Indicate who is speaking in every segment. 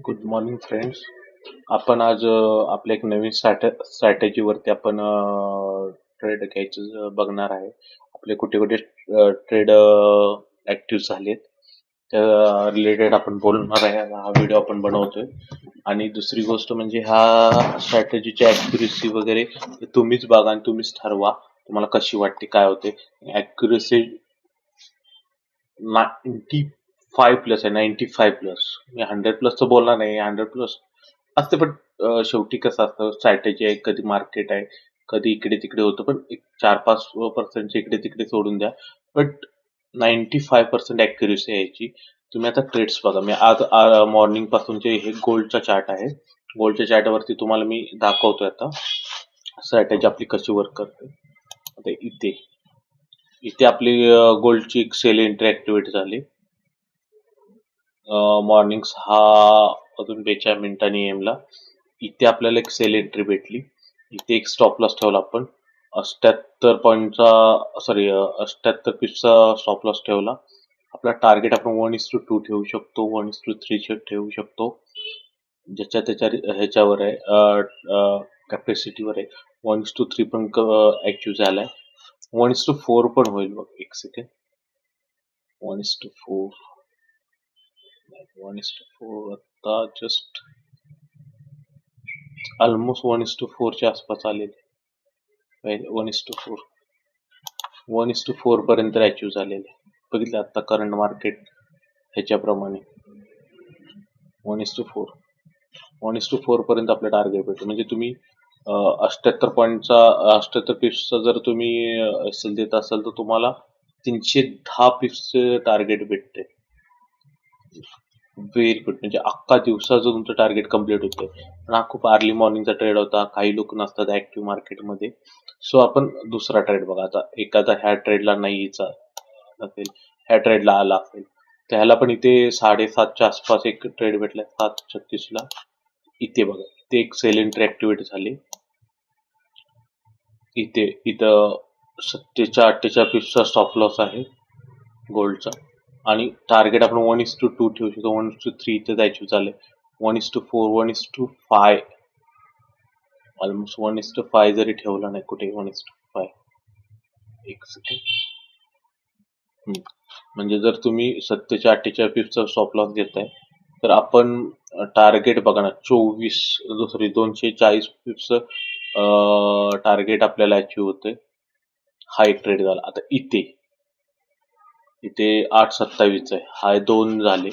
Speaker 1: Good morning friends. आपण आज आपल्या एक नवीन स्ट्रॅटेजीवरती आपण ट्रेड घ्यायचं बघणार आहे. आपले कुठे कुठे ट्रेड ऍक्टिव्ह झालेत त्या रिलेटेड आपण बोलणार आहे. हा व्हिडिओ आपण बनवतोय. आणि दुसरी गोष्ट म्हणजे ह्या स्ट्रॅटेजीची ऍक्युरेसी वगैरे तुम्हीच बघा आणि तुम्हीच ठरवा तुम्हाला कशी वाटते, काय होते. ऍक्युरेसी 95+ आहे, 95+. मी 100+ तर बोलणार नाही, 100+ असते, पण शेवटी कसं असतं, स्ट्रॅटेजी आहे, कधी मार्केट आहे, कधी इकडे तिकडे होतं, पण एक 4-5% इकडे तिकडे सोडून द्या. बट 95% ऍक्युरेसी आहे याची. तुम्ही आता ट्रेड्स बघा. मी आज मॉर्निंग पासूनचे हे गोल्डचा चार्ट आहे. गोल्डच्या चार्टवरती तुम्हाला मी दाखवतोय आता स्ट्रॅटेजी आपली कशी वर्क करते. आता इथे इथे आपली गोल्डची एक सेल एंट्री ऍक्टिव्हेट झाली मॉर्निंग 6:42 AM ला. इथे आपल्याला एक सेल एंट्री भेटली. इथे एक स्टॉप लॉस ठेवला आपण 78 पिप्सचा स्टॉप लॉस ठेवला. आपला टार्गेट आपण 1:2 ठेवू शकतो, 1:3 ठेवू शकतो, ज्याच्या त्याच्या ह्याच्यावर आहे, कॅपॅसिटीवर आहे. 1:3 पण ऍक्टिव्ह झालाय. 1:4 पण होईल बघ. एक सेकंड. 1:4 आता जस्ट ऑलमोस्ट 1:4 च्या आसपास आलेले. 1:4 पर्यंत अचीव झालेले. बघितलं आता करंट मार्केट ह्याच्याप्रमाणे 1:4 पर्यंत आपलं टार्गेट भेटतो. म्हणजे तुम्ही 78 पिप्सचा जर तुम्ही एसएल देत असाल तर तुम्हाला 310 पिप्सचे टार्गेट भेटते. Very good. म्हणजे अख्खा दिवसाचं तुमचं टार्गेट कम्प्लीट होतं. पण हा खूप अर्ली मॉर्निंगचा ट्रेड होता. काही लोक नसतात ऍक्टिव्ह मार्केटमध्ये. सो आपण दुसरा ट्रेड बघा. आता एखादा ह्या ट्रेडला नाही असेल, ह्या ट्रेडला आला असेल, तर ह्याला पण इथे 7:30च्या आसपास एक ट्रेड भेटला 7:36 ला. इथे बघा, इथे एक सेल एंट्री ऍक्टिव्हेट झाली. इथं 47-48 पिप्सचा स्टॉप लॉस आहे गोल्डचा. आणि टार्गेट आपण 1:2 ठेवू शकतो. 1:3 इथे अचीव झाले. 1:4, 1:5, ऑलमोस्ट 1:5 जरी ठेवला नाही कुठे 1:5. एक सेकंड. म्हणजे जर तुम्ही 47-48 पिप्सचा स्टॉप लॉस घेताय तर आपण टार्गेट बघा ना, 240 पिप्स टार्गेट आपल्याला अचीव होते. हा एक ट्रेड झाला. आता इथे 8:27 आहे. हा 2 झाले.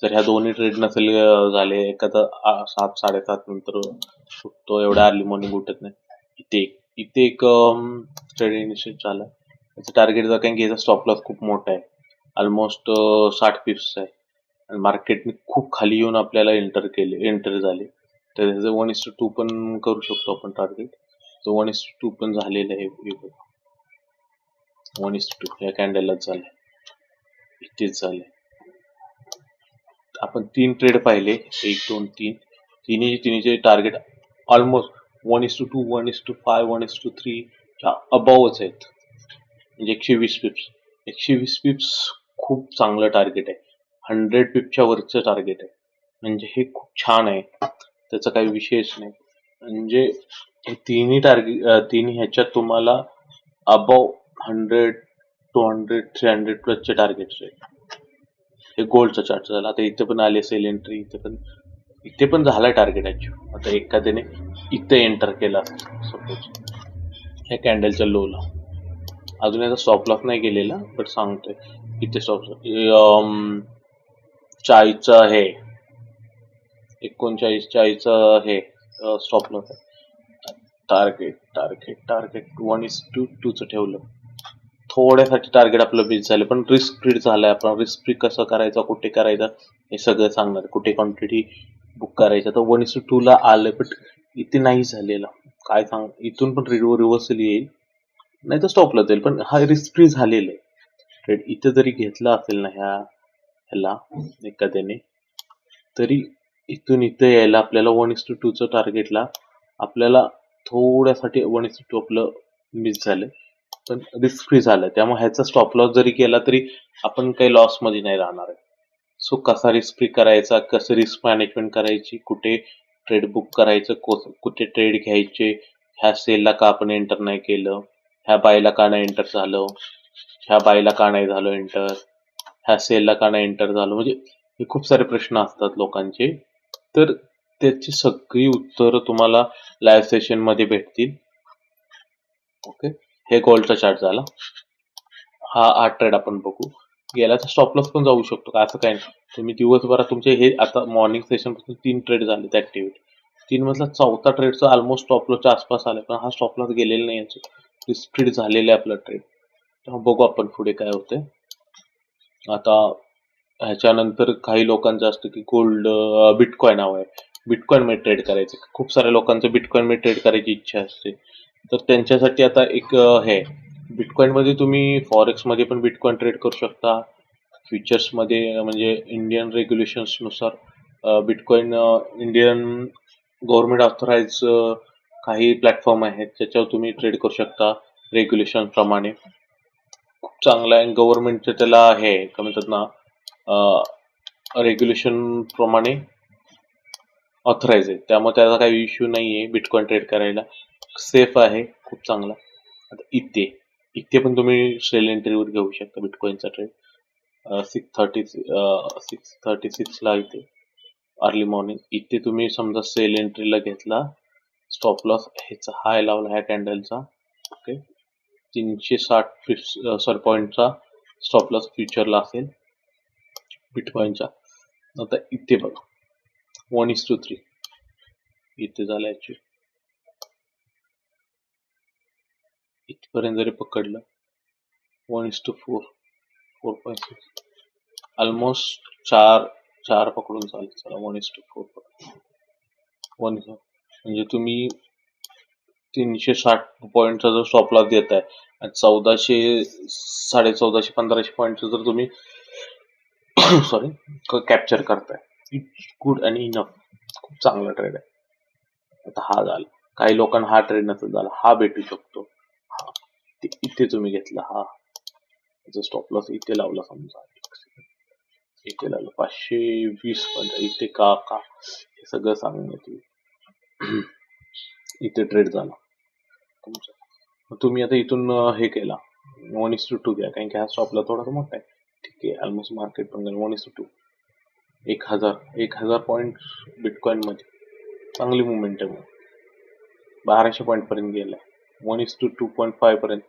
Speaker 1: जर ह्या दोन्ही ट्रेड नसेल झाले, एखादा 7-7:30 नंतर उठतो, एवढ्या अर्ली मॉर्निंग उठत नाही. इथे एक ट्रेड इनिशिएट झाला. याचं टार्गेट जर काही घ्यायचा, स्टॉप लॉस खूप मोठा आहे, ऑलमोस्ट 60 पिप्स आहे. आणि मार्केटने खूप खाली येऊन आपल्याला एंटर झाले. तर त्याचं 1:2 पण करू शकतो आपण टार्गेट. तो 1:2 पण झालेलं आहे. 1:2 या कॅन्डललाच झालं, इथेच झाले. आपण 3 ट्रेड पाहिले, 1, 2, 3. तिन्हीचे टार्गेट ऑलमोस्ट 1:2, 1:5, 1:3 च्या अबावच आहेत. म्हणजे 120 पिप्स. 120 पिप्स खूप चांगलं टार्गेट आहे. 100 पिप्सच्या वरचं टार्गेट आहे. म्हणजे हे खूप छान आहे. त्याचा काही विषयच नाही. म्हणजे तिन्ही ह्याच्यात तुम्हाला अबाव 100, 200, 300 प्लसचे टार्गेट्स आहेत. हे गोल्डचा चार्ट झाला. आता इथे पण आले सेल एंट्री. इथे पण झालाय टार्गेट अचीव. आता एखाद्याने इथे एंटर केला सपोज ह्या कॅन्डलच्या लोला. अजून याचा स्टॉप लॉस नाही गेलेला, बट सांगतोय इथे स्टॉप लॉस 40चा हे 39-40चा हे स्टॉप लॉस आहे. टार्गेट 1:2 ठेवलं. थोड्यासाठी टार्गेट आपलं मिस झालं, पण रिस्क फ्री झालाय. आपण रिस्क फ्री कसं करायचं, कुठे करायचं हे सगळं सांगणार. कुठे क्वांटिटी बुक करायचं. तर 1:2 ला आलं, पण इथे नाही झालेलं. काय सांग, इथून पण रिव्हर्सल येईल, नाही तर स्टॉप लॉस जाईल, पण हा रिस्क फ्री झालेलं आहे ट्रेड. इथे जरी घेतला असेल ना ह्याला एखाद्याने, तरी इथून इथे यायला आपल्याला 1:2चं टार्गेटला आपल्याला थोड्यासाठी 1:2 आपलं मिस झालं. पण रिस्क फ्री झालं, त्यामुळे ह्याचा स्टॉप लॉस जरी केला तरी आपण काही लॉस मध्ये नाही राहणार आहे. सो कसा रिस्क फ्री करायचा, कसं रिस्क मॅनेजमेंट करायची, कुठे ट्रेड बुक करायचं, कुठे ट्रेड घ्यायचे, ह्या सेलला का आपण एंटर नाही केलं, ह्या बायला का नाही एंटर झालं, ह्या बायला का नाही झालं एंटर, ह्या सेलला का नाही एंटर झालं, म्हणजे हे खूप सारे प्रश्न असतात लोकांचे. तर त्याची सगळी उत्तरं तुम्हाला लाईव्ह सेशन मध्ये भेटतील. ओके, हे गोल्डचा चार्ट झाला. हा ट्रेड आपण बघू. याला स्टॉप लॉस पण जाऊ शकतो का, असं काही नाही. तुम्ही दिवसभरात तुमचे हे आता मॉर्निंग सेशन पासून 3 ट्रेड झाले ऍक्टिव्हिटी. 3 मधला चौथा ट्रेडचा ऑलमोस्ट स्टॉप लॉसच्या आसपास आलाय, पण हा स्टॉप लॉस गेलेला नाही याचं. रिस्क झालेलं आहे आपला ट्रेड. तेव्हा बघू आपण पुढे काय होतंय. आता ह्याच्यानंतर काही लोकांचं असतं की गोल्ड, बिटकॉइन हवं आहे, बिटकॉइन मध्ये ट्रेड करायचं. खूप साऱ्या लोकांचं बिटकॉइन मध्ये ट्रेड करायची इच्छा असते. तर त्यांच्यासाठी आता एक हे बिटकॉइन मध्ये तुम्ही फॉरेक्स मध्ये पण बिटकॉइन ट्रेड करू शकता. फ्युचर्स मध्ये म्हणजे इंडियन रेग्युलेशन्स नुसार बिटकॉइन इंडियन गव्हर्नमेंट ऑथराइज काही प्लॅटफॉर्म आहेत त्याच्यावर तुम्ही ट्रेड करू शकता रेग्युलेशन प्रमाणे. खूप चांगला आहे. गव्हर्नमेंटचे त्याला हे काय म्हणतात ना, रेग्युलेशन प्रमाणे ऑथराइज आहे, त्यामुळे त्याचा काही इश्यू नाहीये. बिटकॉइन ट्रेड करायला सेफ आहे, खूप चांगला. आता इथे पण तुम्ही सेल एंट्रीवर घेऊ शकता बिटकॉइनचा ट्रेड. 636 ला इथे अर्ली मॉर्निंग. इथे तुम्ही समजा सेल एंट्रीला घेतला, स्टॉप लॉस ह्याचा हाय लावला ह्या कॅन्डलचा. ओके, 360 पॉईंटचा स्टॉप लॉस फ्युचरला असेल बिटकॉइनच्या. आता इथे बघा 1:3 इथे झालं ऍक्च्युअली. इथपर्यंत जरी पकडलं 1:4 4.6 ऑलमोस्ट 4 पकडून चालेल. चला 1:4 म्हणजे तुम्ही 360 पॉईंटचा जो स्टॉप लॉस देताय आणि 1400 1500 पॉईंटचा जर तुम्ही सॉरी कॅप्चर करताय, इट्स गुड आणि इनफ. खूप चांगला ट्रेड आहे. आता हा झाला. काही लोकांना हा ट्रेड नसेल झाला, हा भेटू शकतो. हा इथे तुम्ही घेतला, हा स्टॉप लॉस इथे लावला समजा, इथे लावलं 520 पर्यंत. इथे का हे सगळं सांगून तुम्ही इथे ट्रेड झाला तुमचा. तुम्ही आता इथून हे केला 1:2 घ्या, कारण की हा स्टॉपला थोडासा मोठा आहे. ठीक आहे, ऑलमोस्ट मार्केट पण 1:2 1000 पॉईंट बिटकॉइन मध्ये चांगली मुवमेंट आहे. 1200 पॉईंट पर्यंत गेला. 1:2.5 पर्यंत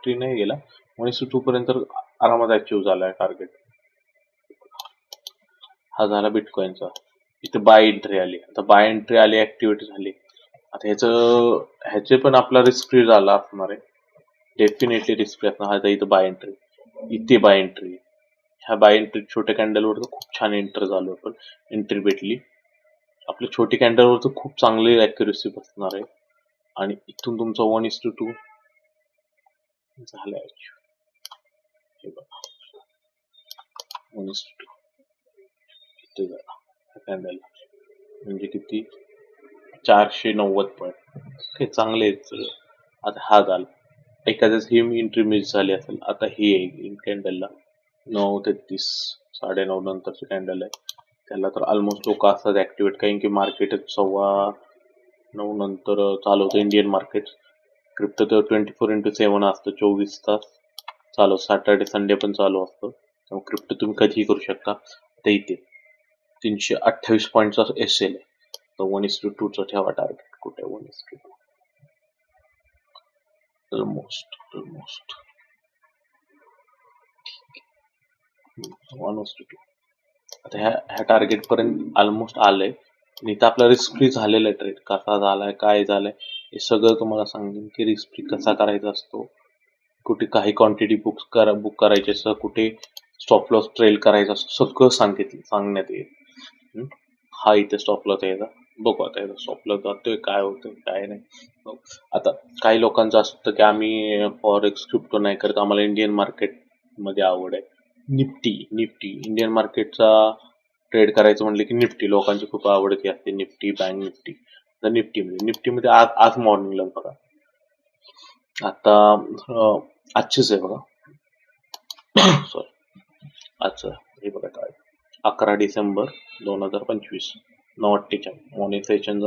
Speaker 1: 3 नाही गेला, 1:2 पर्यंत आरामात अचीव्ह झालाय टार्गेट. हा झाला बिटकॉइनचा. इथे बाय एंट्री आली. आता बाय एंट्री आली, ऍक्टिव्हिटी झाली. आता ह्याचे पण आपला रिस्क फ्री झाला असणार आहे. डेफिनेटली रिस्क फ्री असणार. हा इथं बाय एंट्री, इथे बाय एंट्री. ह्या बाय एंट्री छोट्या कॅन्डलवर तर खूप छान एंटर झालो आपण, एंट्री भेटली. आपल्या छोटी कॅन्डलवर तर खूप चांगली अॅक्युरेसी बसणार आहे. आणि इथून तुमचा 1:2 झालाय. हे बघा 1:2 इथे झाला कॅन्डलला, म्हणजे किती 490 पॉईंट. हे चांगले आहेत. आता हा झाला. एखाद्याच ही एंट्री मिस झाली असेल. आता ही आहे कॅन्डलला 9:33 9:30 नंतरची कॅन्डल आहे. त्याला तर ऑलमोस्ट लोक असतात ऍक्टिव्हेट, कारण की मार्केट 9:15 नंतर चालू होतं इंडियन मार्केट. क्रिप्टो तर 24x7 असतं, 24 तास चालू. सॅटर्डे संडे पण चालू असतं, त्यामुळे क्रिप्टो तुम्ही कधीही करू शकता. आता इथे 328 पॉईंटचा एसएल आहे, तर 1:2 चा ठेवा टार्गेट. कुठे 1:2 ऑलमोस्ट 1:2. आता ह्या टार्गेट पर्यंत ऑलमोस्ट आलंय. आणि इथं आपला रिस्क फ्री झालेला ट्रेड कसा झालाय, काय झालंय, हे सगळं तुम्हाला सांगेन की रिस्क फ्री कसा करायचा असतो. कुठे काही क्वांटिटी बुक करायची असतं, कुठे स्टॉप लॉस ट्रेल करायचा असतो, सगळं सांगण्यात येईल. हा इथे स्टॉप लॉस यायचा. बघू आता याचा स्टॉप लॉस जातोय, काय होतंय काय नाही. आता काही लोकांचं असतं की आम्ही फॉरेक्स क्रिप्टो नाही करत, आम्हाला इंडियन मार्केट मध्ये आवड आहे. निफ्टी इंडियन मार्केटचा ट्रेड करायचं म्हणलं की निफ्टी लोकांची खूप आवडती असते. Nifty, bank Nifty. तर निफ्टीमध्ये आज मॉर्निंगला बघा आता आजचीच आहे बघा. सॉरी, आजचं हे बघा काय 11 December 2025 9:48 morning session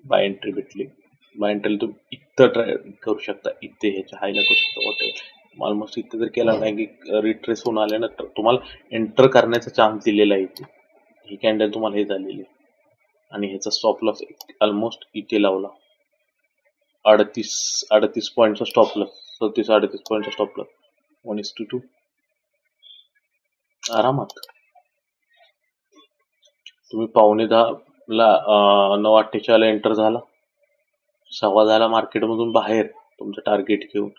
Speaker 1: buy entry भेटली. बाय एंट्री तुम्ही इथं ट्राय करू शकता, इथे ह्याच्या हायला करू शकता वॉटेवर. ऑलमोस्ट इथे जर केला नाही की रिट्रेस होऊन आल्यानंतर तुम्हाला एंटर करण्याचा चान्स दिलेला आहे इथे. ही कॅन्डल तुम्हाला हे झालेली आहे आणि ह्याचा स्टॉप लॉस ऑलमोस्ट इथे लावला 38 पॉईंटचा स्टॉप लॉस, 38 पॉईंटचा स्टॉप लॉस 1:2 आरामात. तुम्ही 9:45ला 9:48 एंटर झाला, 10:15 मार्केटमधून बाहेर तुमचं टार्गेट घेऊन,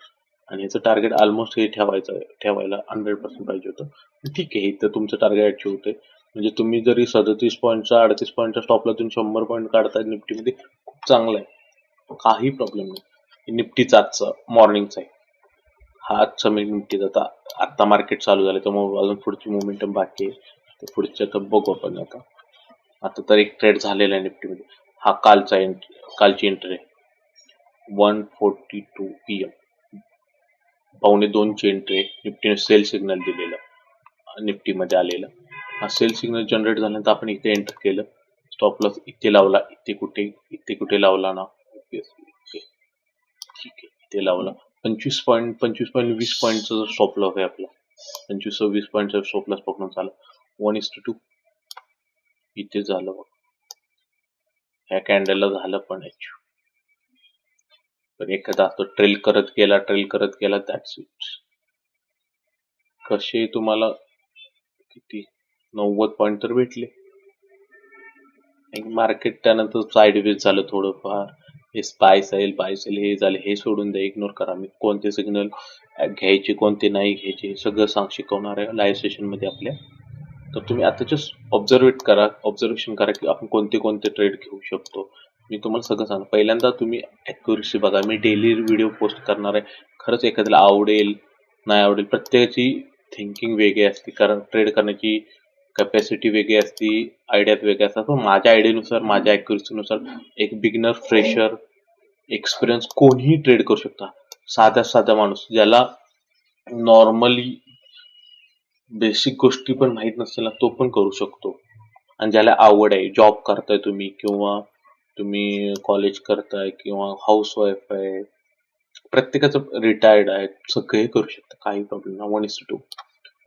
Speaker 1: आणि ह्याचं टार्गेट ऑलमोस्ट हे ठेवायला 100% पाहिजे होतं. ठीक आहे, इथं तुमचं टार्गेट अचीव होतंय. म्हणजे तुम्ही जरी 37 पॉईंटचा 38 पॉईंटच्या स्टॉपला तुम्ही 100 पॉईंट काढताय निफ्टीमध्ये, खूप चांगलं आहे, काही प्रॉब्लेम नाही. निफ्टीचा आजचा मॉर्निंगचा आहे हा, आजचा मी निफ्टीचा. आता मार्केट चालू झालं त्यामुळे अजून पुढची मोमेंटम बाकी आहे, तर पुढच्या तर बघू आपण. आता तर एक ट्रेड झालेला आहे निफ्टीमध्ये. हा कालची एंट्री आहे 1:42 PM 1:15ची एंट्री आहे. निफ्टीने सेल सिग्नल दिलेला निफ्टीमध्ये आलेला. हा सेल सिग्नल जनरेट झाल्यानंतर आपण इथे एंटर केलं, स्टॉप लॉस इथे लावला, इथे कुठे लावला ना, ठीक आहे इथे लावला. 20 पॉईंट 20चा स्टॉप लॉस आहे आपला. 20 पॉईंटचा स्टॉप लॉस पकडून चाला 1:2 इथे झालं बघ. ह्या कॅन्डलला झालं पण ऍक्च्युअली, पण एखादा तो ट्रेल करत गेला दॅट्स इट. कसे तुम्हाला किती 90 पॉईंट तर भेटले. मार्केट त्यानंतर साईडवेज झालं थोडंफार. हे बाय सेल हे झाले, हे सोडून द्या, इग्नोर करा. मी कोणते सिग्नल घ्यायचे कोणते नाही घ्यायचे हे सगळं शिकवणार आहे लाईव्ह सेशन मध्ये आपल्या. तर तुम्ही आता जस्ट ऑब्झर्वेशन करा की आपण कोणते कोणते ट्रेड घेऊ शकतो. मी तुम्हाला सगळं सांग. पहिल्यांदा तुम्ही ॲक्युरसी बघा. मी डेली व्हिडिओ पोस्ट करणार आहे. खरंच एखाद्याला आवडेल नाही आवडेल, प्रत्येकाची थिंकिंग वेगळी असते, कारण ट्रेड करण्याची कॅपॅसिटी वेगळी असती, आयडियाज वेगळ्या असतात. पण माझ्या आयडियानुसार, माझ्या ॲक्युरसीनुसार एक बिगिनर, फ्रेशर, एक्सपिरियन्स कोणीही ट्रेड करू शकता. साधा माणूस ज्याला नॉर्मली बेसिक गोष्टी पण माहीत नसतील ना, तो पण करू शकतो. आणि ज्याला आवड आहे, जॉब करताय तुम्ही किंवा तुम्ही कॉलेज करताय किंवा हाऊसवाईफ आहे, प्रत्येकाचं रिटायर्ड आहे, सगळे करू शकता, काही प्रॉब्लेम नाही. 1:2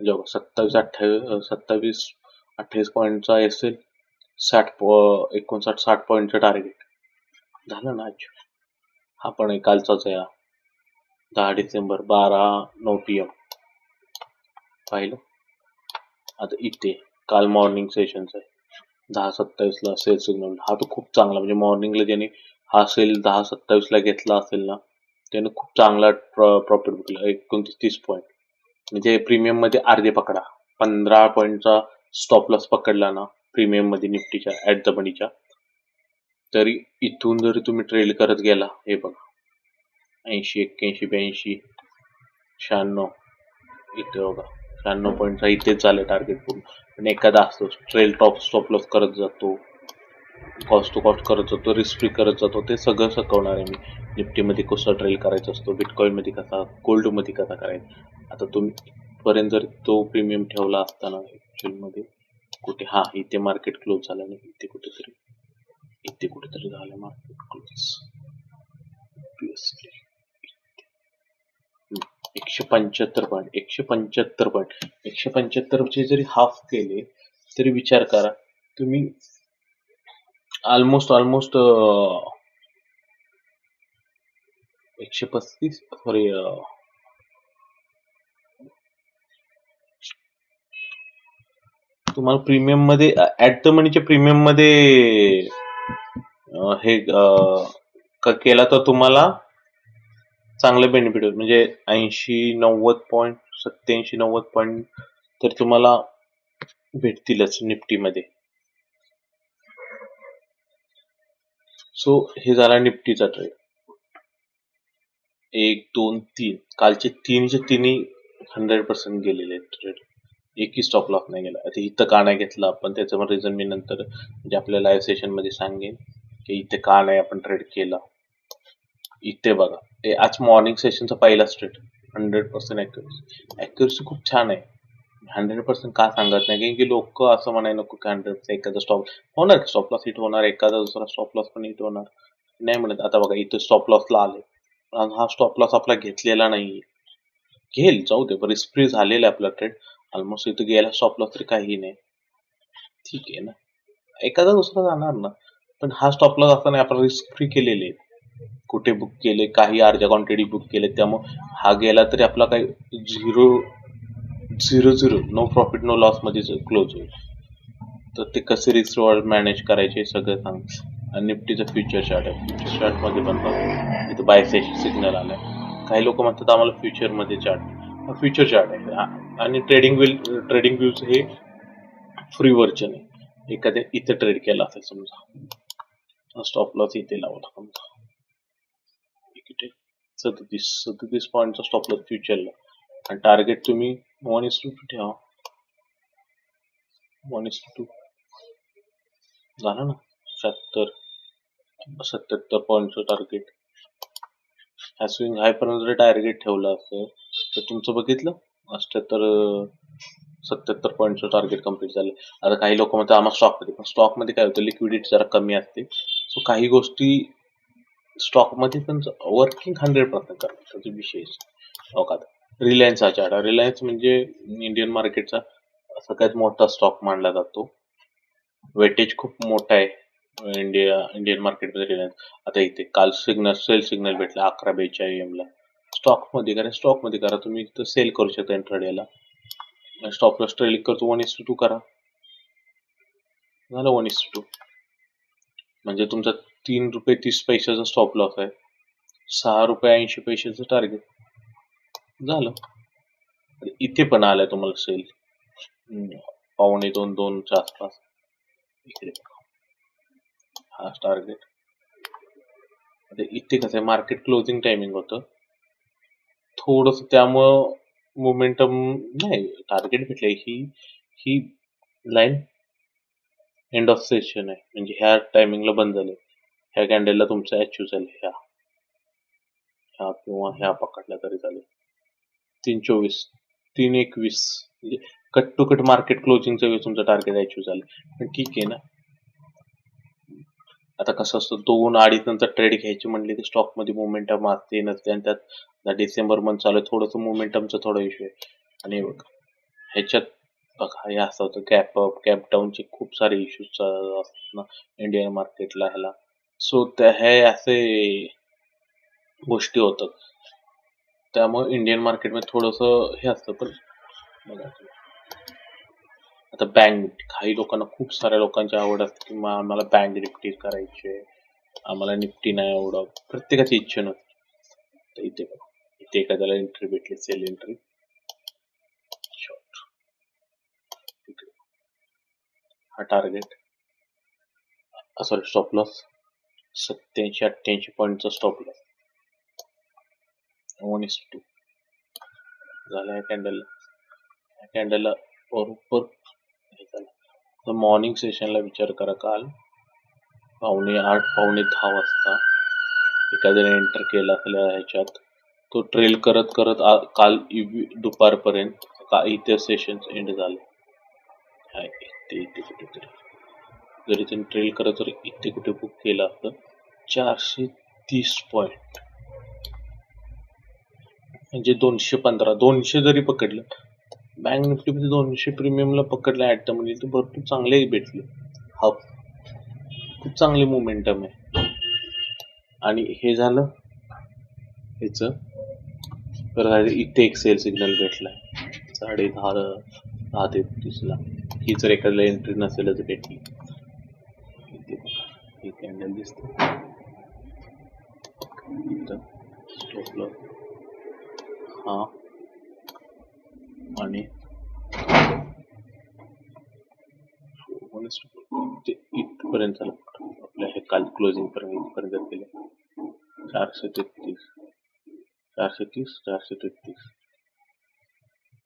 Speaker 1: जेव्हा 27-28 पॉईंटचा असेल, 59-60 पॉईंटचं टार्गेट झालं ना. हा पण आहे कालचाच आहे, 10 डिसेंबर 12:09 PM पाहिलं. आता इथे काल मॉर्निंग सेशनचा आहे 10:27ला सेल सिग्नल. हा तो खूप चांगला, म्हणजे मॉर्निंगला ज्याने हा सेल 10:27ला घेतला असेल ना, त्याने खूप चांगला प्रॉफिट भेटला 29-30 पॉईंट. म्हणजे प्रीमियम मध्ये अर्धे पकडा. 15 पॉईंटचा स्टॉप लॉस पकडला ना प्रीमियम मध्ये निफ्टीच्या ऍट द मनीच्या, तरी इथून जरी तुम्ही ट्रेड करत गेला, हे बघा 80, 81, 82, 96 इथे बघा 96 पॉईंटचा इथेच झालं टार्गेट पूर्ण. पण एखादा असतो ट्रेल टॉप स्टॉप लॉस करत जातो, कॉस्ट टू कॉस्ट करत जातो, रिस्क फ्री करत जातो. ते सगळं शिकवणार आहे मी. निफ्टीमध्ये कसं ट्रेल करायचं असतो, बिटकॉइन मध्ये कसा, गोल्ड मध्ये कसा करायचा. आता तुम्ही पर्यंत जर तो प्रीमियम ठेवला असताना ऍक्च्युअल मध्ये कुठे, हा इथे मार्केट क्लोज झालं नाही, इथे कुठेतरी झालं मार्केट क्लोज. 175 पॉईंट 175चे जरी हाफ केले तरी विचार करा तुम्ही, ऑलमोस्ट 135, सॉरी तुम्हाला प्रीमियम मध्ये ऍट द मनीच्या प्रीमियम मध्ये हे केला तर तुम्हाला चांगलं बेनिफिट होईल. म्हणजे 80-90 पॉईंट, 87-90 पॉईंट तर तुम्हाला भेटतीलच निफ्टीमध्ये. सो हे झाला निफ्टीचा ट्रेड. 1, 2, 3 कालचे तिन्ही 100% गेलेले ट्रेड. एकही स्टॉप लॉस नाही गेला. आता इथं का नाही घेतला आपण, त्याचं रिझन मी नंतर म्हणजे आपल्या लाईव्ह सेशन मध्ये सांगेन की इथे का नाही आपण ट्रेड केला. इथे बघा, हे आज मॉर्निंग सेशनचा पहिला स्ट्रेट 100% ॲक्युरसी खूप छान आहे. 100% का सांगत नाही, कारण की लोक असं म्हणायला नको की 100% एखादा स्टॉप होणार, स्टॉप लॉस हिट होणार, एखादा दुसरा स्टॉप लॉस पण हिट होणार. नाही म्हणत. आता बघा इथे स्टॉप लॉसला आले, पण हा स्टॉप लॉस आपला घेतलेला नाहीये. घेईल, जाऊ दे, पण रिस्क फ्री झालेला आहे आपला ट्रेड. ऑलमोस्ट इथे गेला स्टॉप लॉस तरी काही नाही, ठीक आहे ना. एखादा दुसरा जाणार ना, पण हा स्टॉप लॉस असताना आपण रिस्क फ्री केलेले आहे. कुठे बुक केले, काही अर्ध्या क्वांटिटी बुक केले, त्यामुळे हा गेला तरी आपला काही zero zero zero no profit no loss मध्ये क्लोज होईल. तर ते कसे रिस्क रिवॉर्ड मॅनेज करायचे सगळं सांग. आणि निफ्टीचं फ्युचर चार्ट आहे, फ्युचर चार्ट मध्ये पण बघा, इथं बाय सिग्नल आलाय. काही लोक म्हणतात आम्हाला फ्युचर मध्ये चार्ट, फ्युचर चार्ट आहे. आणि ट्रेडिंग व्ह्यूज हे फ्री व्हर्जन आहे. एखाद्या इथे ट्रेड केला असेल समजा, स्टॉप लॉस इथे लावला समजा, इथे 37 पॉईंटचा स्टॉप लॉस फ्युचरला, आणि टार्गेट तुम्ही 1:2 ठेवा. 1:2 झालं ना, 77 पॉईंटचं टार्गेट. ह्या स्विंग हाय पर्यंत जर टार्गेट ठेवलं असतं तर तुमचं बघितलं 77 पॉईंटचं टार्गेट कम्प्लीट झालं. आता काही लोक म्हणतात आम्हाला स्टॉकमध्ये, पण स्टॉकमध्ये काय होतं, लिक्विडिटी जरा कमी असते. सो काही गोष्टी स्टॉकमध्ये पण वर्किंग 100% करतात, त्याचा विशेष बघा. रिलायन्सचा चार्ट, रिलायन्स म्हणजे इंडियन मार्केटचा सगळ्यात मोठा स्टॉक मानला जातो. वेटेज खूप मोठा आहे इंडियन मार्केटमध्ये रिलायन्स. आता इथे काल सेल सिग्नल भेटला 11:42 AM ला. स्टॉक मध्ये करा तुम्ही, तर सेल करू शकता इंट्राडेला. स्टॉप लॉस ट्रेलिंग करतो 1:2 करा, झालं 1:2. म्हणजे तुमचा 3 रुपये 30 पैशाचा स्टॉप लॉस आहे, 6 रुपये 80 पैशाचं टार्गेट झालं. इथे पण आलाय तुम्हाला सेल 1:15-2च्या आसपास. इकडे हा टार्गेट. आता इथे कसं आहे, मार्केट क्लोजिंग टायमिंग होतं थोडस, त्यामुळं मोमेंटम नाही. टार्गेट भेटले, ही लाईन एंड ऑफ सेशन आहे, म्हणजे ह्या टायमिंगला बंद झाले. ह्या कॅन्डलला तुमचा अचीव झाले, ह्या किंवा ह्या पकडल्या तरी झाले. 3:24, 3:21 म्हणजे कट टू कट मार्केट क्लोजिंगच्या वेळेस तुमचं टार्गेट अचीव झालं, पण ठीक आहे ना. आता कसं असतं, 2-2.5 नंतर ट्रेड घ्यायची म्हणले की स्टॉक मध्ये मोमेंटम असते नसते, आणि त्यात डिसेंबर मंथ चालू आहे, थोडंसं मोमेंटमचा थोडा इश्यू आहे. आणि ह्याच्यात बघा, हे असं होतं, गॅप अप गॅप डाऊनचे खूप सारे इश्यूज असतात ना इंडियन मार्केटला ह्याला. सो हे असे गोष्टी होतात, त्यामुळे इंडियन मार्केटमध्ये थोडस हे असतं. पण बघा, आता बँक निफ्टी, काही लोकांना, खूप साऱ्या लोकांची आवड असते की आम्हाला बँक निफ्टी करायचे, आम्हाला निफ्टी नाही आवडत, प्रत्येकाची इच्छा नसते. तर इथे एखाद्याला एंट्री भेटली, सेल एंट्री, शॉर्ट, हा टार्गेट, सॉरी स्टॉप लॉस 87-88 पॉईंटचा स्टॉप लॉस 1:2 झाला. या कॅन्डलला बरोबर हे झालं. तर मॉर्निंग सेशनला विचार करा, काल 7:45 10 वाजता एखाद्याने एंटर केला असेल ह्याच्यात, तो ट्रेल करत करत काल दुपारपर्यंत इथे सेशन एंड झाले. इथे कुठेतरी जरी त्यांनी ट्रेल करत जर इथे कुठे बुक केलं असतं 430 पॉईंट, म्हणजे 215, 200 जरी पकडलं, बँक निफ्टीमध्ये 200 प्रीमियमला पकडलं ऍट द मनी, तर भरपूर चांगले भेटले. हा खूप चांगली मोमेंटम आहे. आणि हे झालं ह्याच, तर इथे एक सेल सिग्नल भेटलाय 10:30 ला. ही जर एखाद्याला एंट्री नसेलच भेटली, ही कॅन्डल दिसते इथं, स्टॉप लॉस हा, आणि इथपर्यंत आपल्या हे काल क्लोजिंग पर्यंत इथपर्यंत गेले 433, 433.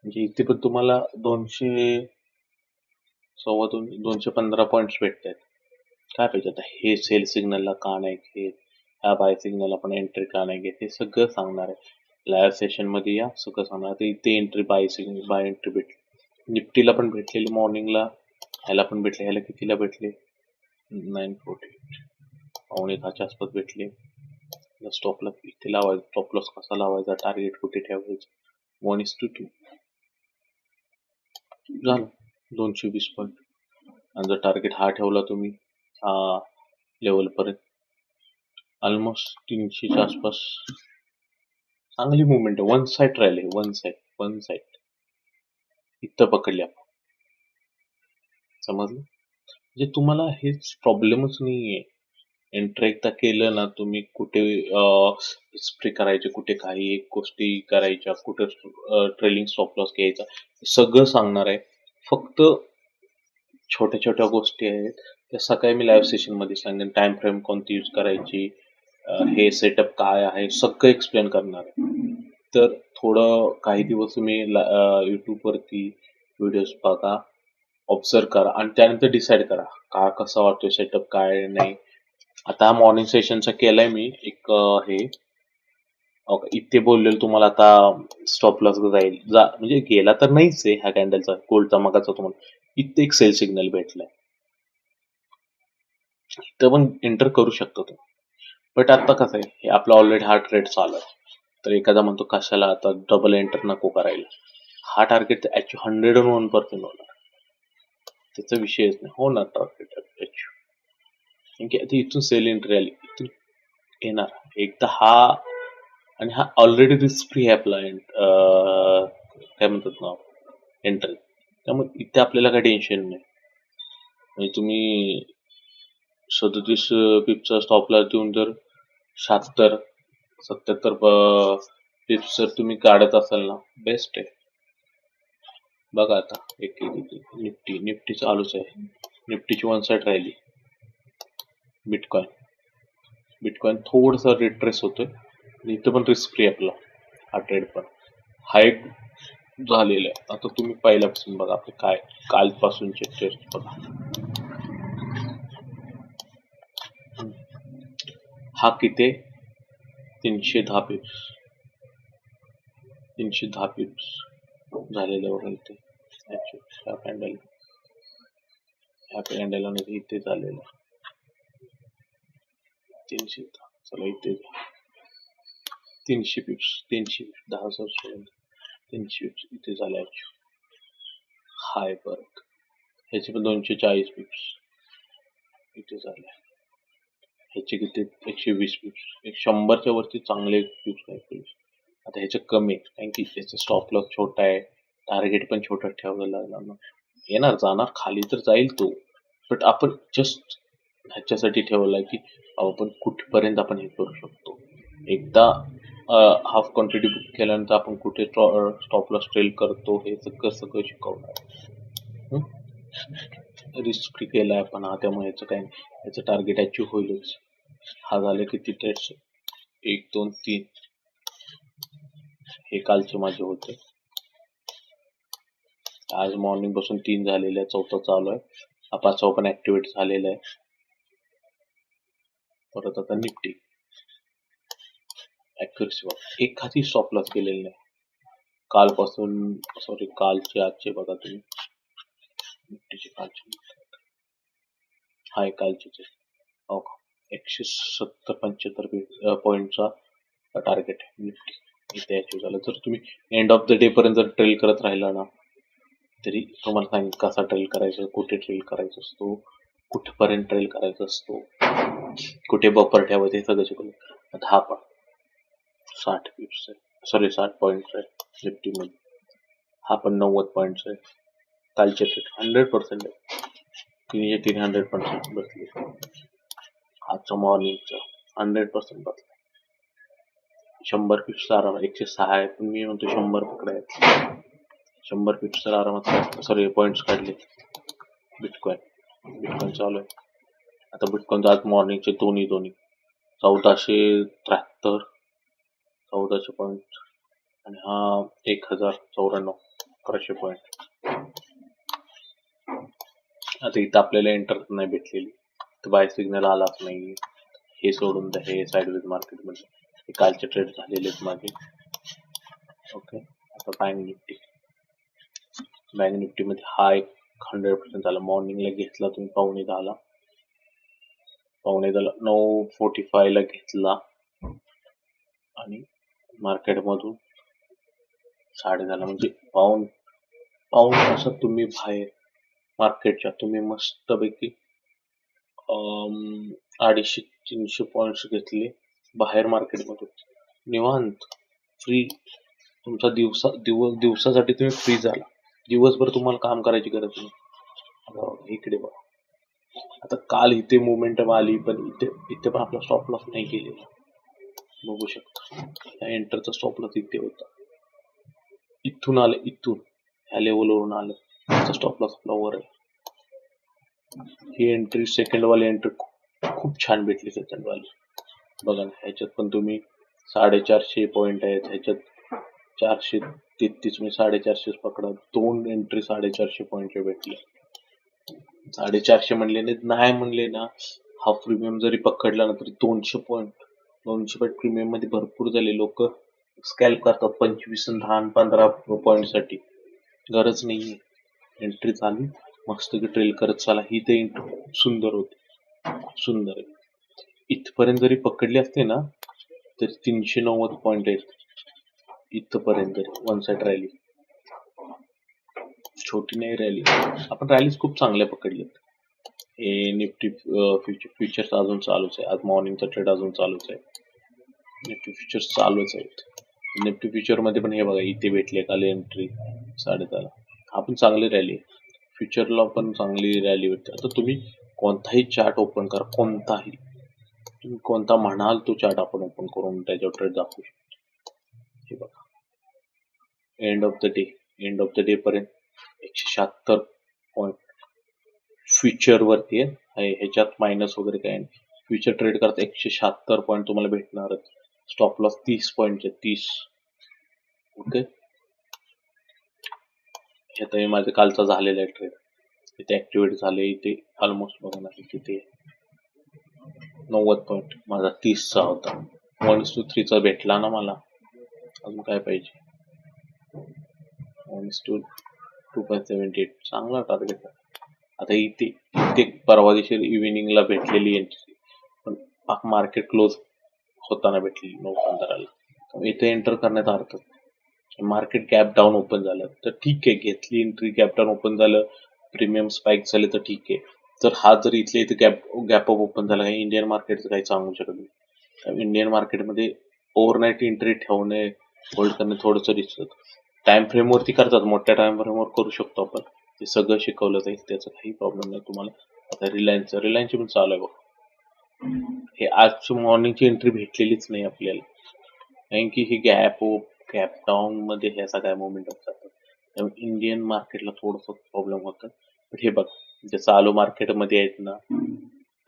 Speaker 1: म्हणजे इथे पण तुम्हाला 215 पॉईंट्स भेटत आहेत. काय पाहिजे आता, हे सेल सिग्नलला का नाही घेत, ह्या बाय सिग्नल आपण एंट्री का नाही घेत हे सगळं सांगणार आहे लाईव्ह सेशन मध्ये. या सगळं सांगणार आता इथे entry buy signal buy entry भेटली, निफ्टीला पण भेटलेली मॉर्निंगला, ह्याला पण भेटले. ह्याला कितीला भेटले? 948, पावणे 10च्या आसपास भेटले. स्टॉप लॉस इथे लावायचा, स्टॉप लॉस कसा लावायचा, टार्गेट कुठे ठेवायचं, 1:2 झालं 220 पॉईंट. आणि जर टार्गेट हा ठेवला तुम्ही हा लेवल पर्यंत ऑलमोस्ट 300च्या आसपास चांगली मुवमेंट आहे. वन साइड राहिले, वन साइड इथं पकडली आपण. समजलं? म्हणजे तुम्हाला हेच प्रॉब्लेमच नाहीये. एंट्री एकदा केलं ना तुम्ही, कुठे स्प्रे करायचे, कुठे काही एक गोष्टी करायच्या, कुठे ट्रेलिंग स्टॉप लॉस घ्यायचा, सगळं सांगणार आहे. फक्त छोट्या छोट्या गोष्टी आहेत त्या सकाळी मी लाईव्ह सेशन मध्ये सांगेन. टाइम फ्रेम कोणती यूज करायची, हे सेटअप काय आहे, सगळं एक्सप्लेन करणार आहे. तर थोडं काही दिवस तुम्ही युट्यूब वरती व्हिडिओज बघा, ऑब्झर्व करा आणि त्यानंतर डिसाईड करा का कसा वाटतोय सेटअप काय नाही. आता मॉर्निंग सेशनचा केलाय मी एक हे इथे बोललेलो तुम्हाला. आता स्टॉप लॉस जाईल म्हणजे गेला तर नाहीच आहे ह्या कॅन्डलचा, गोल्डचा मगाचा तुम्हाला इथे एक सेल सिग्नल भेटलाय, इथं पण एंटर करू शकतो तुम्ही. बट आता कसं आहे, हे आपला ऑलरेडी हा ट्रेड चालू आहे. तर एखादा म्हणतो कशाला आता डबल एंटर नको करायला, हा टार्गेट 101% होणार, त्याचा विषयच नाही, होणार टार्गेट आता इथून सेल एंट्री आली, इथून येणार एकदा हा. आणि हा ऑलरेडी रिस्क फ्री आहे आपला काय म्हणतात ना एंट्री, त्यामुळे इथे आपल्याला काही टेन्शन नाही. म्हणजे तुम्ही 37 पिपचा स्टॉप लॉस देऊन जर 77 पिप्स जर तुम्ही काढत असाल ना, बेस्ट आहे. बघा आता एक निफ्टी चालूच आहे, निफ्टीची वन साइड राहिली. बिटकॉइन थोडस रिट्रेस होतोय, इथं पण रिस्क फ्री आपला हा ट्रेड पण हाईक झालेला आहे. आता तुम्ही पहिल्यापासून बघा आपले काय कालपासूनचे ट्रेड बघा. हा किती 310 पिप्स, 310 पिप्स झालेले बघा इथे. ह्या कॅन्डल आणि इथे झालेलं 310. चला इथे 300 पिप्स, 10,000 300 पिप्स इथे झाले. हाय परत ह्याचे पण 240 पिप्स इथे झाले. ह्याचे किती 120 पिप्स, 100च्या वरती चांगले पिप्स काय. आता ह्याचं कमी आहे कारण की त्याचा स्टॉप लॉस छोटा आहे, टार्गेट पण छोटा ठेवायला लागणार ना. येणार जाणार खाली तर जाईल तो, बट आपण जस्ट ह्याच्यासाठी ठेवलाय की आपण कुठपर्यंत आपण हे करू शकतो. एकदा हाफ क्वांटिटी बुक केल्यानंतर आपण कुठे स्टॉप लॉस ट्रेल करतो हे सगळं शिकवणार. रिस्क फ्री केलाय आपण हा, त्यामुळे याचं काय याचं टार्गेट अचीव होईलच. हा झाले किती ट्रेड्स, 1 2 3, हे कालचे माझे होते. आज मॉर्निंग पासून 3 झालेले आहे, चौथा चालू आहे, हा 5वा पण ऍक्टिव्हेट झालेला आहे. परत आता निफ्टी ऍक्युरेसी बघा, एखादी स्टॉप लॉस गेलेली नाही कालपासून. सॉरी कालचे आजचे बघा तुम्ही, निफ्टीचे कालचे हाय कालचे हो का 170-75 पॉईंटचा टार्गेट आहे निफ्टी इथे अचीव झालं. जर तुम्ही एंड ऑफ द डे पर्यंत जर ट्रेल करत राहिला ना, तरी तुम्हाला सांगेन कसा ट्रेल करायचा, कुठे ट्रेल करायचा असतो, कुठपर्यंत ट्रेल करायचा असतो, कुठे बफर ठेवायचं, हे सगळं शिकवलं. आता हा पण 60 पिप्स आहे, सॉरी 60 पॉईंट्स आहे निफ्टी मध्ये, हा पण 90 पॉईंट्स आहे. कालचे ट्रेड 100% आहे, 300% बसले. आजचा मॉर्निंगचा 100% बसला. 100 पिप्सचा आरामात 106 आहे, पण मी म्हणतो 100 पकडायचं. 100 पिप्स तर आरामात, सॉरी पॉईंट्स काढले. बिटकॉइन चालू आहे. आता बिटकॉइन आज मॉर्निंगचे दोन्ही 1473, 1400 पॉईंट आणि हा 1094, 1100 पॉईंट. आता इथं आपल्याला एंटर नाही भेटलेली, तर बाय सिग्नल आलाच नाही. हे सोडून द्या, हे साईडवेज मार्केटमध्ये हे कालचे ट्रेड झालेले आहेत मागे. ओके, आता बँक निफ्टी मध्ये हा एक 100% झाला. मॉर्निंगला घेतला तुम्ही पावणे 9:45 ला घेतला आणि मार्केटमधून 10:30 म्हणजे पाऊण तासात तुम्ही बाहेर मार्केटच्या तुम्ही मस्तपैकी 250-300 पॉइंट्स घेतले बाहेर मार्केटमधून निवांत फ्री. तुमचा दिवसासाठी तुम्ही फ्री झाला. दिवसभर तुम्हाला काम करायची गरज नाही. इकडे बघा, आता काल इथे मोमेंटम आली पण इथे पण आपला स्टॉप लॉस नाही केलेला. बघू शकता एंटरचा स्टॉप लॉस इथे होता, इथून आलं, इथून ह्या लेवलवरून आलं, त्याचा स्टॉप लॉस आपला वर आहे. ही एंट्री सेकंड वाली एंट्री खूप छान भेटली. सेकंड वाली बघा ना, ह्याच्यात पण तुम्ही 450 पॉइंट आहेत, ह्याच्यात 433 म्हणजे 450 पकडा. 2 एंट्री 450 पॉइंटचे भेटले. 450 म्हणले नाही म्हणले ना, हा प्रीमियम जरी पकडला ना तरी 200 पॉइंट प्रीमियम मध्ये भरपूर झाले. लोक स्कॅल्प करतात 25 आणि 10 आणि 15 पॉइंट साठी. गरज नाहीये. एंट्री झाली मस्त की ट्रेल करत चला. ही ते एंट्री खूप सुंदर होती, खूप सुंदर आहे. इथपर्यंत जरी पकडली असते ना तरी 390 पॉइंट आहेत इथपर्यंत. वन साइड रॅली छोटी नाही रॅली, आपण रॅलीज खूप चांगल्या पकडल्यात. हे निफ्टी फ्युचर्स अजून चालूच आहे. आज मॉर्निंगचा ट्रेड अजून चालूच आहे. निफ्टी फ्युचर्स चालूच आहेत. निफ्टी फ्युचर मध्ये पण हे बघा, इथे भेटले काल एंट्री 10:30. आपण चांगली रॅली, फ्युचरला पण चांगली रॅली भेटते. आता तुम्ही कोणताही चार्ट ओपन करा, कोणताही तुम्ही कोणता म्हणाल तो चार्ट आपण ओपन करून त्याच्यावर ट्रेड दाखवू शकतो. हे बघा, एंड ऑफ द डे पर्यंत 176 पॉइंट फ्युचर वरती आहे. ह्याच्यात मायनस वगैरे काय नाही. फ्युचर ट्रेड करता 176 पॉइंट तुम्हाला भेटणार. Stop loss 30 पॉइंटचे 30. ओके, हे तर माझं कालचा झालेला आहे ट्रेड. इथे ऍक्टिव्हेट झाले. इथे ऑलमोस्ट बघा ना, तिथे 90 पॉइंट माझा 30चा होता. 1:3 चा भेटला ना मला. अजून काय पाहिजे. 1:2.78 चांगला टार्गेट. आता इथे परवा दिवशी इव्हिनिंगला भेटलेली एंट्री पण मार्केट क्लोज होताना भेटली 9:15 ला. इथे एंटर करण्यात अर्थ, मार्केट गॅप डाऊन ओपन झालं तर ठीक आहे, घेतली एंट्री, गॅप डाऊन ओपन झालं, प्रीमियम स्पाइक झाले तर ठीक आहे. तर हा जर इथल्या इथे गॅप अप ओपन झाला, काही इंडियन मार्केटचं काही सांगू शकत नाही. इंडियन मार्केटमध्ये ओव्हरनाईट एंट्री ठेवणे, होल्ड करणे थोडंसं रिस्क. टाइम फ्रेमवरती करतात, मोठ्या टाइम फ्रेमवर करू शकतो आपण. ते सगळं शिकवलं जाईल, त्याचा काही प्रॉब्लेम नाही तुम्हाला. आता रिलायन्सची पण चालू आहे बघ. हे आज मॉर्निंगची एंट्री भेटलेलीच नाही आपल्याला, कारण की ही गॅप डाऊन मध्ये ह्या सगळ्या मोमेंटम जातात. त्यामुळे इंडियन मार्केटला थोडंसं प्रॉब्लेम होतं. पण हे बघ, जे चालू मार्केटमध्ये आहेत ना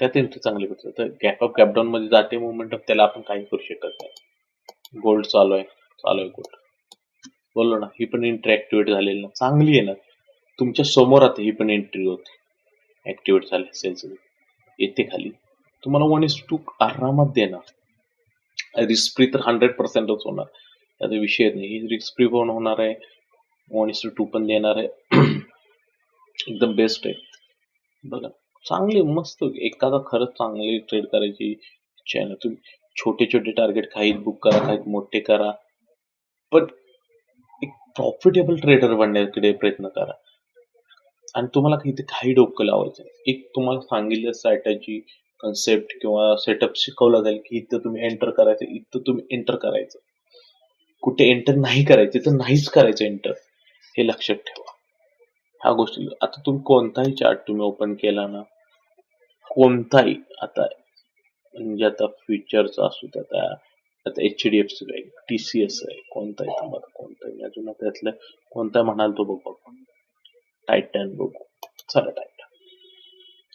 Speaker 1: त्यात एंट्री चांगली भेटतात. तर गॅप डाऊन मध्ये जाते मोमेंटम, त्याला आपण काही करू शकत नाही. गोल्ड चालू आहे गोल्ड. बोललो ना, ही पण एंट्री ऍक्टिव्हेट झालेली ना, चांगली आहे ना. तुमच्या समोर आता ही पण एंट्री होती, ऍक्टिव्हेट झाली असेल येते खाली. तुम्हाला 1:2 आरामात देणार. रिस्क फ्री तर 100%च होणार, त्याचा विषय नाही. रिस्क फ्री पण होणार आहे, 1:2 पण देणार आहे. एकदम बेस्ट आहे. बघा, चांगले मस्त. एखादा खरंच चांगली ट्रेड करायची इच्छा आहे ना, तुम्ही छोटे छोटे टार्गेट काही बुक करा, काही मोठे करा, पण एक प्रॉफिटेबल ट्रेडर बनण्याकडे प्रयत्न करा. आणि तुम्हाला इथे काही डोकं लावायचं नाही. एक तुम्हाला सांगितलं स्ट्रॅटेजी, कन्सेप्ट किंवा सेटअप शिकवला जाईल की इथं तुम्ही एंटर करायचं, इथं तुम्ही एंटर करायचं. कुठे एंटर नाही करायचे तर नाहीच करायचं एंटर, हे लक्षात ठेवा. ह्या गोष्टी आता तुम्ही कोणताही चार्ट तुम्ही ओपन केला ना, कोणताही, आता म्हणजे आता फ्युचरचा असू द्या, आता HDFC बँक, TCS आहे, कोणताही थांबा, कोणताही अजून त्यातलं कोणता म्हणाल तो बघू. टायटन बघू, चला टायटन.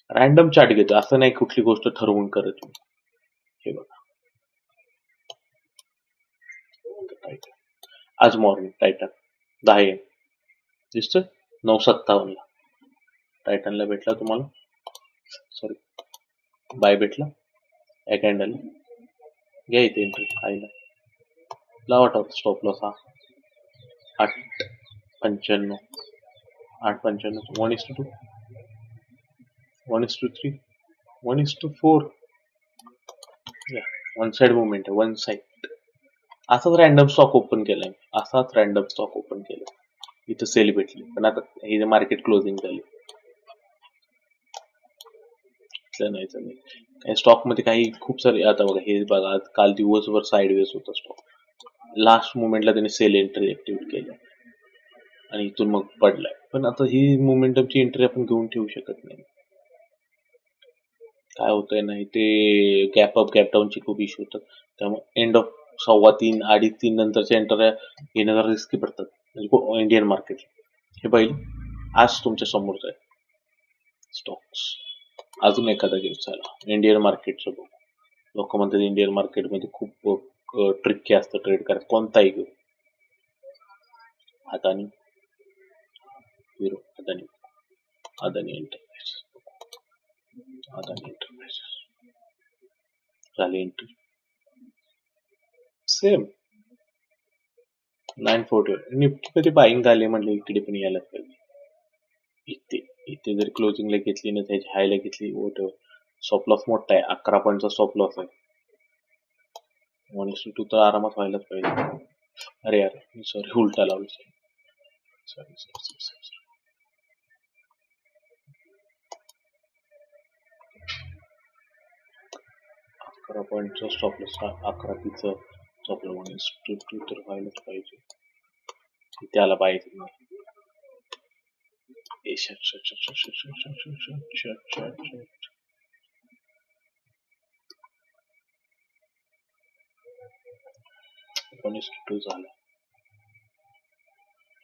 Speaker 1: रॅन्डम चार्ट घेतो, असं नाही कुठली गोष्ट ठरवून करत मी. हे बघा, टायटन आज मॉर्निंग टायटन 10 दिसतोय 9:57 ला टायटनला भेटला तुम्हाला, सॉरी बाय भेटला. या कॅन्डल घ्या इथे एंट्री आईला लावा स्टॉप लॉस हा 8.95 8.95 1:2 1:3 1:4 वन साइड मुवमेंट आहे वन साइड असाच रॅन्डम स्टॉक ओपन केलाय असाच रॅन्डम स्टॉक ओपन केला इथं सेल भेटली पण आता हे मार्केट क्लोजिंग झाली नाही काही स्टॉक मध्ये काही खूप सारे आता बघा हे बघा आज काल दिवसभर साईडवेज होता स्टॉक लास्ट मुवमेंटला त्यांनी सेल एंट्री ऍक्टिव्हेट केल्या आणि इथून मग पडलाय पण आता ही मोमेंटमची एंट्री आपण घेऊन ठेवू शकत नाही काय होतंय ना ते गॅप अप गॅप डाऊनचे खूप इश्यू होतात त्यामुळे एंड ऑफ 2:15 2:30 नंतरच्या एंट्री घेणं जरा रिस्की पडतात म्हणजे इंडियन मार्केट हे पहिलं आज तुमच्या समोरच आहे स्टॉक्स अजून एखादा घेऊ चला इंडियन मार्केटचं बघू लोक म्हणतात इंडियन मार्केटमध्ये खूप ट्रिकी असतं ट्रेड करायचं कोणताही घेऊ Adani hero Adani Adani enterprises Adani enterprises झाली एंट्री सेम 940 निफ्टी मध्ये बाईंग झाले म्हणले इकडे पण यायला पाहिजे इथे जर क्लोजिंगला घेतली ना त्याची हायला घेतली वोट स्टॉप लॉस मोठा आहे 11 पॉईंटचा स्टॉप लॉस आहे 1:2 तर आरामात व्हायलाच पाहिजे अरे यार सॉरी उलटा लावलं सॉरी 11 पॉईंटचा स्टॉप लॉस 11 तिचं स्टॉप लॉस 1:2 तर व्हायलाच पाहिजे त्याला पाहिजे नाही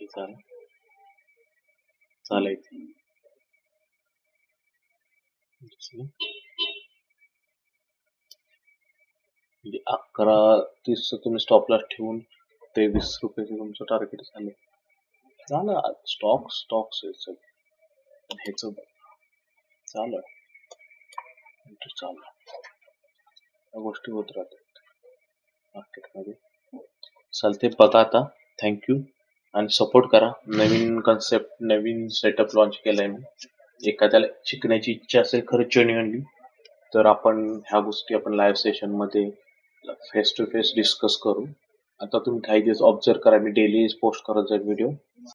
Speaker 1: झालं चालाय म्हणजे 11:30 तुम्ही स्टॉप लॉस ठेवून 23 रुपयाचं तुमचं टार्गेट झालं झालं स्टॉक्स ह्याच चालू या गोष्टी होत राहतात मार्केटमध्ये चालते बघा आता थँक्यू आणि सपोर्ट करा नवीन कन्सेप्ट नवीन सेटअप लॉन्च केलाय मी एखाद्याला शिकण्याची इच्छा असेल खरंच जेन्युइनली तर आपण ह्या गोष्टी आपण लाईव्ह सेशन मध्ये फेस टू फेस डिस्कस करू आता तुम्ही काही दिवस ऑब्झर्व करा मी डेली पोस्ट करत जाईल व्हिडिओ